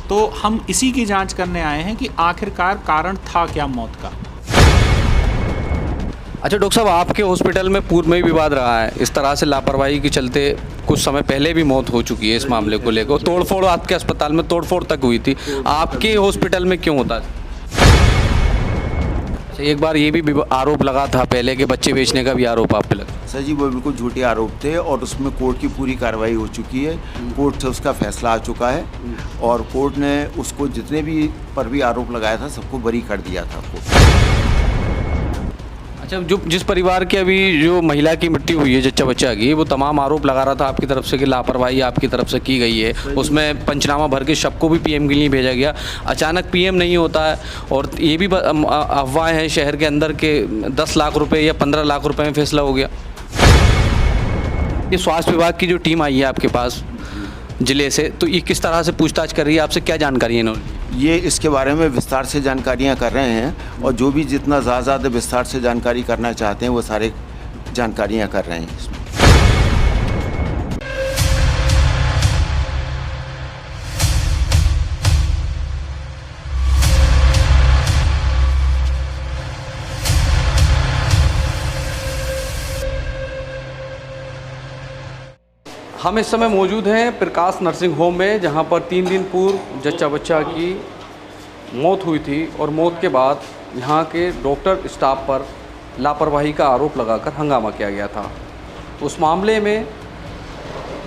तो हम इसी की जांच करने आए हैं कि आखिरकार कारण था क्या मौत का। अच्छा डॉक्टर साहब, आपके हॉस्पिटल में पूर्व में भी विवाद रहा है, इस तरह से लापरवाही के चलते कुछ समय पहले भी मौत हो चुकी है इस मामले को लेकर, तोड़फोड़ आपके अस्पताल में तोड़फोड़ तक हुई थी, आपके हॉस्पिटल में क्यों होता है? एक बार ये भी आरोप लगा था पहले कि बच्चे बेचने का भी आरोप आप पे लगा। सर जी, वो बिल्कुल झूठे आरोप थे और उसमें कोर्ट की पूरी कार्रवाई हो चुकी है, कोर्ट से उसका फैसला आ चुका है और कोर्ट ने उसको जितने भी पर भी आरोप लगाया था सबको बरी कर दिया था कोर्ट। अच्छा, जो जिस परिवार की अभी जो महिला की मृत्यु हुई है जच्चा बच्चा की, वो तमाम आरोप लगा रहा था आपकी तरफ से कि लापरवाही आपकी तरफ से की गई है, उसमें पंचनामा भर के शव को भी पीएम के लिए भेजा गया, अचानक पीएम नहीं होता है और ये भी अफवाह है शहर के अंदर के 10 लाख रुपए या 15 लाख रुपए में फैसला हो गया। ये स्वास्थ्य विभाग की जो टीम आई है आपके पास जिले से, तो ये किस तरह से पूछताछ कर रही है, आपसे क्या जानकारी है इन्होंने? ये इसके बारे में विस्तार से जानकारियाँ कर रहे हैं और जो भी जितना ज़्यादा विस्तार से जानकारी करना चाहते हैं वो सारे जानकारियाँ कर रहे हैं इसमें। हम इस समय मौजूद हैं प्रकाश नर्सिंग होम में, जहां पर 3 दिन पूर्व जच्चा बच्चा की मौत हुई थी और मौत के बाद यहां के डॉक्टर स्टाफ पर लापरवाही का आरोप लगाकर हंगामा किया गया था। उस मामले में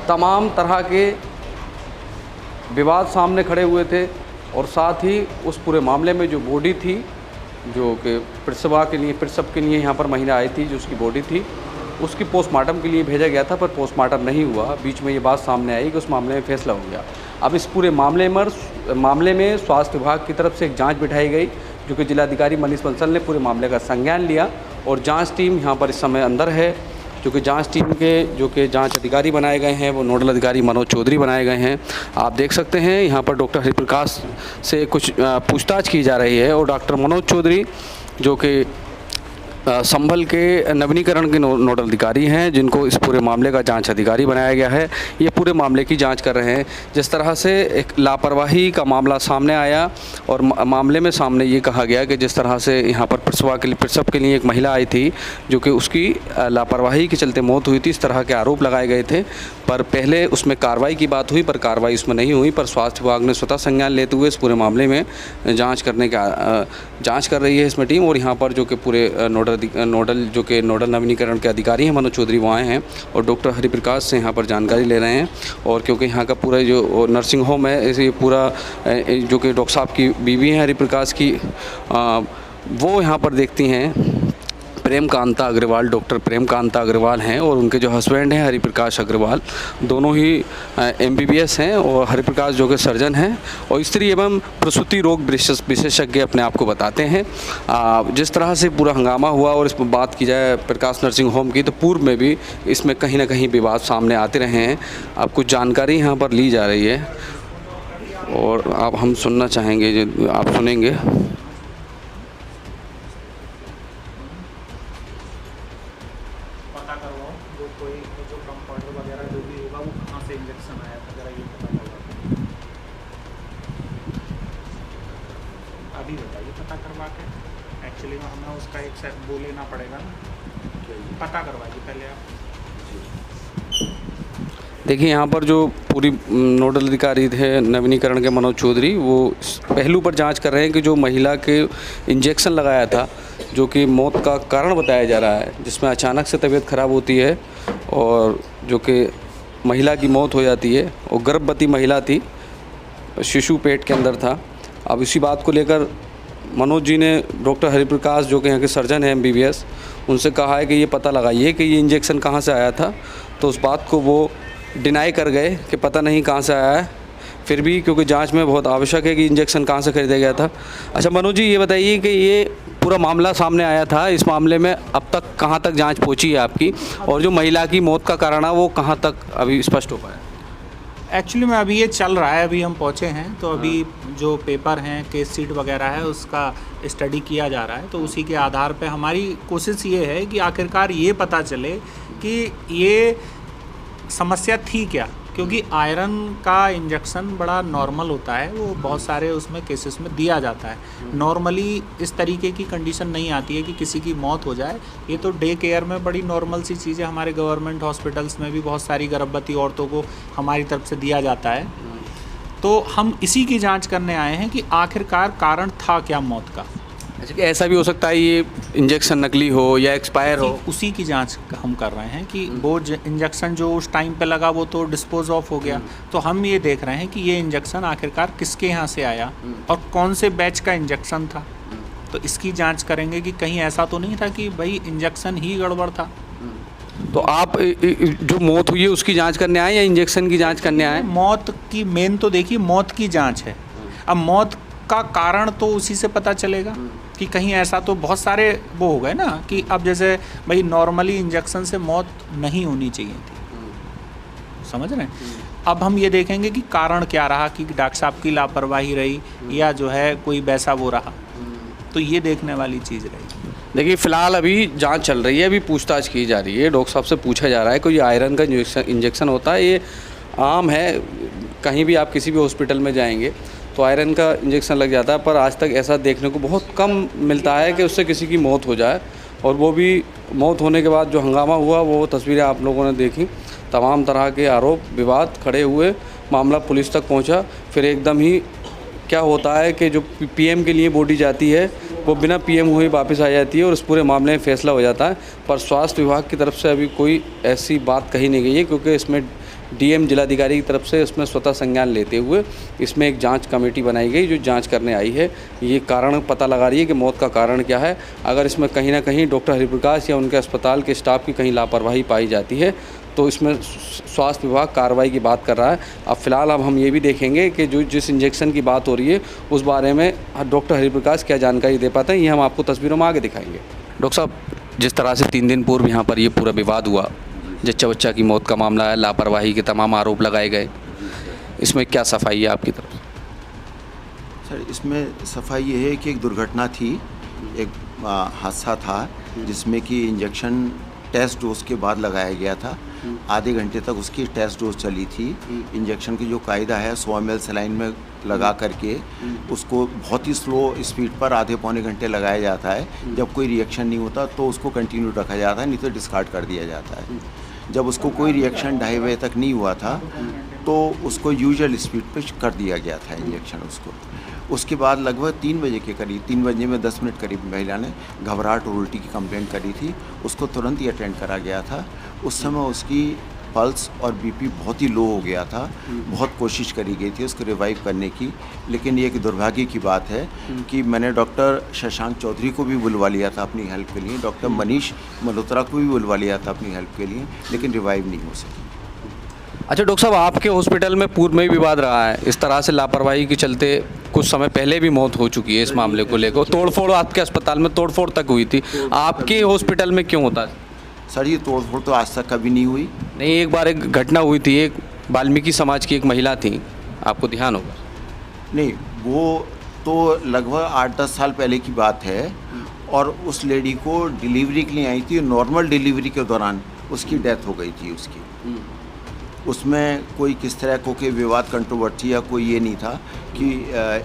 तमाम तरह के विवाद सामने खड़े हुए थे और साथ ही उस पूरे मामले में जो बॉडी थी, जो कि प्रसव के लिए यहाँ पर महिला आई थी, जो उसकी बॉडी थी उसकी पोस्टमार्टम के लिए भेजा गया था, पर पोस्टमार्टम नहीं हुआ। बीच में ये बात सामने आई कि उस मामले में फैसला हो गया। अब इस पूरे मामले में स्वास्थ्य विभाग की तरफ से एक जांच बिठाई गई, जो कि जिलाधिकारी मनीष बंसल ने पूरे मामले का संज्ञान लिया और जांच टीम यहाँ पर इस समय अंदर है, जो कि जांच टीम के जो कि जांच अधिकारी बनाए गए हैं वो नोडल अधिकारी मनोज चौधरी बनाए गए हैं। आप देख सकते हैं यहाँ पर डॉक्टर हरिप्रकाश से कुछ पूछताछ की जा रही है और डॉक्टर मनोज चौधरी जो कि संभल के नवीनीकरण के नोडल अधिकारी हैं, जिनको इस पूरे मामले का जांच अधिकारी बनाया गया है, ये पूरे मामले की जांच कर रहे हैं। जिस तरह से एक लापरवाही का मामला सामने आया और मामले में सामने ये कहा गया कि जिस तरह से यहाँ पर प्रसव के लिए एक महिला आई थी जो कि उसकी लापरवाही के चलते मौत हुई थी, इस तरह के आरोप लगाए गए थे। पर पहले उसमें कार्रवाई की बात हुई, पर कार्रवाई उसमें नहीं हुई। पर स्वास्थ्य विभाग ने स्वतः संज्ञान लेते हुए इस पूरे मामले में जाँच कर रही है इसमें टीम। और यहाँ पर जो कि पूरे नोडल नवीनीकरण के अधिकारी हैं मनोज चौधरी वो आए हैं और डॉक्टर हरिप्रकाश से यहाँ पर जानकारी ले रहे हैं। और क्योंकि यहाँ का पूरा जो नर्सिंग होम है, इसे पूरा जो कि डॉक्टर साहब की बीवी हैं हरिप्रकाश की, वो यहाँ पर देखती हैं डॉक्टर प्रेमकांता अग्रवाल हैं और उनके जो हस्बैंड हैं हरिप्रकाश अग्रवाल, दोनों ही MBBS हैं और हरिप्रकाश जो कि सर्जन हैं और स्त्री एवं प्रसूति रोग विशेषज्ञ अपने आप को बताते हैं। जिस तरह से पूरा हंगामा हुआ और इस पर बात की जाए प्रकाश नर्सिंग होम की, तो पूर्व में भी इसमें कहीं ना कहीं विवाद सामने आते रहे हैं। अब कुछ जानकारी यहाँ पर ली जा रही है और आप हम सुनना चाहेंगे, जो आप सुनेंगे। अभी बताइए पता करवा के, एक्चुअली में हमें उसका एक सेट वो लेना पड़ेगा ना, पता करवाइए पहले आप। देखिए यहाँ पर जो पूरी नोडल अधिकारी थे नवीनीकरण के मनोज चौधरी, वो पहलू पर जांच कर रहे हैं कि जो महिला के इंजेक्शन लगाया था, जो कि मौत का कारण बताया जा रहा है, जिसमें अचानक से तबीयत ख़राब होती है और जो कि महिला की मौत हो जाती है और गर्भवती महिला थी, शिशु पेट के अंदर था। अब इसी बात को लेकर मनोज जी ने डॉक्टर हरिप्रकाश जो कि यहाँ के सर्जन हैं MBBS, उनसे कहा है कि ये पता लगाइए कि ये इंजेक्शन कहाँ से आया था। तो उस बात को वो डिनाई कर गए कि पता नहीं कहाँ से आया है। फिर भी क्योंकि जांच में बहुत आवश्यक है कि इंजेक्शन कहाँ से खरीदा गया था। अच्छा मनोज जी, ये बताइए कि ये पूरा मामला सामने आया था, इस मामले में अब तक कहाँ तक जाँच पहुँची है आपकी, और जो महिला की मौत का कारण है वो कहाँ तक अभी स्पष्ट हो पाया? एक्चुअली में अभी ये चल रहा है, अभी हम पहुँचे हैं तो अभी जो पेपर हैं, केस शीट वगैरह है, उसका स्टडी किया जा रहा है। तो उसी के आधार पे हमारी कोशिश ये है कि आखिरकार ये पता चले कि ये समस्या थी क्या, क्योंकि आयरन का इंजेक्शन बड़ा नॉर्मल होता है, वो बहुत सारे उसमें केसेस में दिया जाता है। नॉर्मली इस तरीके की कंडीशन नहीं आती है कि किसी की मौत हो जाए। ये तो डे केयर में बड़ी नॉर्मल सी चीज़ है। हमारे गवर्नमेंट हॉस्पिटल्स में भी बहुत सारी गर्भवती औरतों को हमारी तरफ से दिया जाता है। तो हम इसी की जांच करने आए हैं कि आखिरकार कारण था क्या मौत का। अच्छा, कि ऐसा भी हो सकता है ये इंजेक्शन नकली हो या एक्सपायर हो? उसी की जांच हम कर रहे हैं कि वो इंजेक्शन जो उस टाइम पे लगा वो तो डिस्पोज ऑफ हो गया, तो हम ये देख रहे हैं कि ये इंजेक्शन आखिरकार किसके यहाँ से आया और कौन से बैच का इंजेक्शन था। तो इसकी जांच करेंगे कि कहीं ऐसा तो नहीं था कि भाई इंजेक्शन ही गड़बड़ था। तो आप जो मौत हुई है उसकी जांच करने आए या इंजेक्शन की जांच करने आए? मौत की मेन तो देखिए मौत की जांच है। अब मौत का कारण तो उसी से पता चलेगा कि कहीं ऐसा तो बहुत सारे वो हो गए ना कि अब जैसे भाई नॉर्मली इंजेक्शन से मौत नहीं होनी चाहिए थी, समझ रहे हैं। अब हम ये देखेंगे कि कारण क्या रहा, कि डॉक्टर साहब की लापरवाही रही या जो है कोई वैसा वो रहा, तो ये देखने वाली चीज़ रही। देखिए फ़िलहाल अभी जांच चल रही है, अभी पूछताछ की जा रही है। डॉक्टर साहब से पूछा जा रहा है कोई आयरन का इंजेक्शन होता है, ये आम है, कहीं भी आप किसी भी हॉस्पिटल में जाएंगे तो आयरन का इंजेक्शन लग जाता है, पर आज तक ऐसा देखने को बहुत कम मिलता है कि उससे किसी की मौत हो जाए। और वो भी मौत होने के बाद जो हंगामा हुआ वो तस्वीरें आप लोगों ने देखी, तमाम तरह के आरोप विवाद खड़े हुए, मामला पुलिस तक पहुंचा। फिर एकदम ही क्या होता है कि जो पीएम के लिए बॉडी जाती है वो बिना पीएम हुए वापस आ जाती है और उस पूरे मामले में फैसला हो जाता है। पर स्वास्थ्य विभाग की तरफ से अभी कोई ऐसी बात कही नहीं गई है, क्योंकि इसमें डीएम जिलाधिकारी की तरफ से इसमें स्वतः संज्ञान लेते हुए इसमें एक जांच कमेटी बनाई गई जो जांच करने आई है। ये कारण पता लगा रही है कि मौत का कारण क्या है। अगर इसमें कहीं ना कहीं डॉक्टर हरिप्रकाश या उनके अस्पताल के स्टाफ की कहीं लापरवाही पाई जाती है तो इसमें स्वास्थ्य विभाग कार्रवाई की बात कर रहा है। अब फिलहाल हम ये भी देखेंगे कि जो जिस इंजेक्शन की बात हो रही है उस बारे में डॉक्टर हरिप्रकाश क्या जानकारी दे पाते हैं, ये हम आपको तस्वीरों में आगे दिखाएंगे। डॉक्टर साहब, जिस तरह से 3 दिन पूर्व यहाँ पर ये पूरा विवाद हुआ, जच्चा बच्चा की मौत का मामला है, लापरवाही के तमाम आरोप लगाए गए, इसमें क्या सफाई है आपकी तरफ से? सर, इसमें सफाई ये है कि एक दुर्घटना थी, एक हादसा था जिसमें कि इंजेक्शन टेस्ट डोज के बाद लगाया गया था। आधे घंटे तक उसकी टेस्ट डोज चली थी। इंजेक्शन की जो कायदा है 100 ml सलाइन में लगा करके उसको बहुत ही स्लो स्पीड पर आधे पौने घंटे लगाया जाता है। जब कोई रिएक्शन नहीं होता तो उसको कंटिन्यू रखा जाता है, नहीं तो डिस्कार्ड कर दिया जाता है। जब उसको कोई रिएक्शन 2:30 बजे तक नहीं हुआ था तो उसको यूजुअल स्पीड पे कर दिया गया था इंजेक्शन उसको। उसके बाद लगभग 3 बजे के करीब, 3 बजे में 10 मिनट करीब महिला ने घबराहट और उल्टी की कंप्लेंट करी थी। उसको तुरंत ही अटेंड करा गया था। उस समय उसकी पल्स और बीपी बहुत ही लो हो गया था। बहुत कोशिश करी गई थी उसको रिवाइव करने की, लेकिन ये एक दुर्भाग्य की बात है कि मैंने डॉक्टर शशांक चौधरी को भी बुलवा लिया था अपनी हेल्प के लिए, डॉक्टर मनीष मल्होत्रा को भी बुलवा लिया था अपनी हेल्प के लिए, लेकिन रिवाइव नहीं हो सकी। अच्छा डॉक्टर साहब, आपके हॉस्पिटल में पूर्व में भी विवाद रहा है, इस तरह से लापरवाही के चलते कुछ समय पहले भी मौत हो चुकी है इस मामले को लेकर, तोड़फोड़ आपके अस्पताल में तोड़फोड़ तक हुई थी, आपके हॉस्पिटल में क्यों होता है? सर, ये तोड़फोड़ तो आज तक कभी नहीं हुई। नहीं, एक बार एक घटना हुई थी, एक वाल्मीकि समाज की एक महिला थी, आपको ध्यान होगा। नहीं, वो तो लगभग 8-10 साल पहले की बात है, और उस लेडी को डिलीवरी के लिए आई थी। नॉर्मल डिलीवरी के दौरान उसकी डेथ हो गई थी उसकी। उसमें कोई किस तरह को के विवाद कंट्रोवर्सी या कोई ये नहीं था कि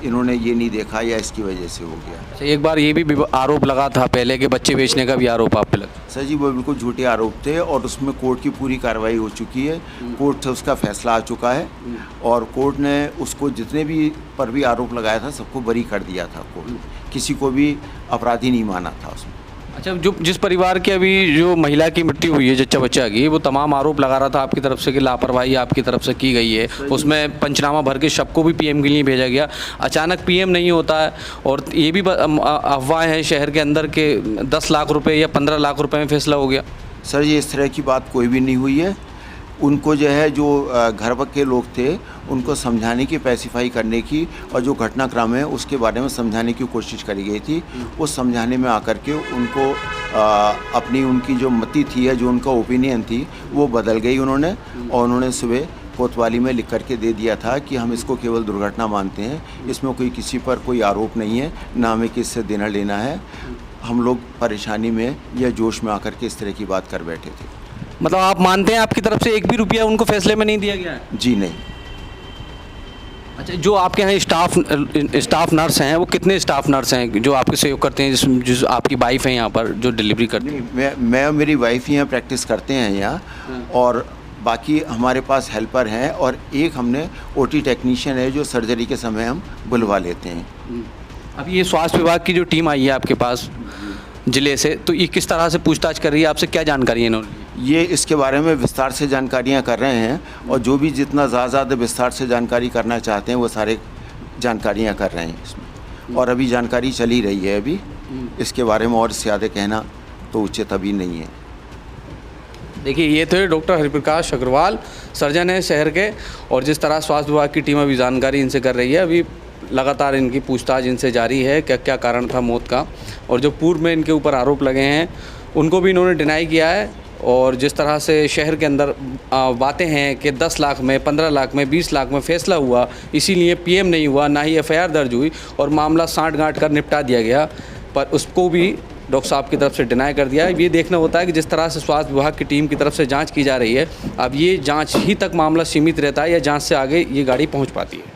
इन्होंने ये नहीं देखा या इसकी वजह से हो गया। एक बार ये भी आरोप लगा था पहले कि बच्चे बेचने का भी आरोप आप पे लगा। सर जी, वो बिल्कुल झूठे आरोप थे और उसमें कोर्ट की पूरी कार्रवाई हो चुकी है। कोर्ट से उसका फैसला आ चुका है और कोर्ट ने उसको जितने भी पर भी आरोप लगाया था सबको बरी कर दिया था। कोर्ट किसी को भी अपराधी नहीं माना था उसमें। अच्छा, जो जिस परिवार की अभी जो महिला की मृत्यु हुई है जच्चा बच्चा की, वो तमाम आरोप लगा रहा था आपकी तरफ से कि लापरवाही आपकी तरफ से की गई है, उसमें पंचनामा भर के शव को भी पीएम के लिए भेजा गया, अचानक पीएम नहीं होता है, और ये भी अफवाह है शहर के अंदर के 10 लाख रुपए या 15 लाख रुपए में फैसला हो गया। सर, ये इस तरह की बात कोई भी नहीं हुई है। उनको जो है, जो घर के लोग थे, उनको समझाने की, पैसिफाई करने की, और जो घटनाक्रम है उसके बारे में समझाने की कोशिश करी गई थी। उस समझाने में आकर के उनको अपनी उनकी जो मति थी या जो उनका ओपिनियन थी वो बदल गई उन्होंने, और उन्होंने सुबह कोतवाली में लिख करके दे दिया था कि हम इसको केवल दुर्घटना मानते हैं, इसमें कोई किसी पर कोई आरोप नहीं है, ना हमें किससे देना लेना है। हम लोग परेशानी में या जोश में आकर के इस तरह की बात कर बैठे थे। मतलब आप मानते हैं आपकी तरफ से एक भी रुपया उनको फैसले में नहीं दिया गया है? जी नहीं। अच्छा, जो आपके यहाँ स्टाफ नर्स हैं, वो कितने स्टाफ नर्स हैं जो आपके सहयोग करते हैं, जो आपकी वाइफ हैं यहाँ पर जो डिलीवरी करती हैं? मैं और मेरी वाइफ यहाँ प्रैक्टिस करते हैं यहाँ, और बाकी हमारे पास हेल्पर हैं, और एक हमने ओटी टेक्नीशियन है जो सर्जरी के समय हम बुलवा लेते हैं। अब ये स्वास्थ्य विभाग की जो टीम आई है आपके पास ज़िले से, तो ये किस तरह से पूछताछ कर रही है आपसे, क्या जानकारी है इन्होंने? ये इसके बारे में विस्तार से जानकारियाँ कर रहे हैं, और जो भी जितना ज़्यादा विस्तार से जानकारी करना चाहते हैं वो सारे जानकारियाँ कर रहे हैं इसमें, और अभी जानकारी चली रही है अभी। इसके बारे में और ज़्यादा कहना तो उचित अभी नहीं है। देखिए, ये थे डॉक्टर हरिप्रकाश अग्रवाल, सर्जन है शहर के, और जिस तरह स्वास्थ्य विभाग की टीम अभी जानकारी इनसे कर रही है, अभी लगातार इनकी पूछताछ इनसे जारी है, क्या क्या कारण था मौत का, और जो पूर्व में इनके ऊपर आरोप लगे हैं उनको भी इन्होंने डिनाई किया है। और जिस तरह से शहर के अंदर बातें हैं कि 10 लाख में, 15 लाख में, 20 लाख में फैसला हुआ, इसीलिए पीएम नहीं हुआ, ना ही एफआईआर दर्ज हुई और मामला साँठ गाँठ कर निपटा दिया गया, पर उसको भी डॉक्टर साहब की तरफ से डिनाई कर दिया। ये देखना होता है कि जिस तरह से स्वास्थ्य विभाग की टीम की तरफ से जांच की जा रही है, अब ये जांच ही तक मामला सीमित रहता है या जांच से आगे ये गाड़ी पहुंच पाती है।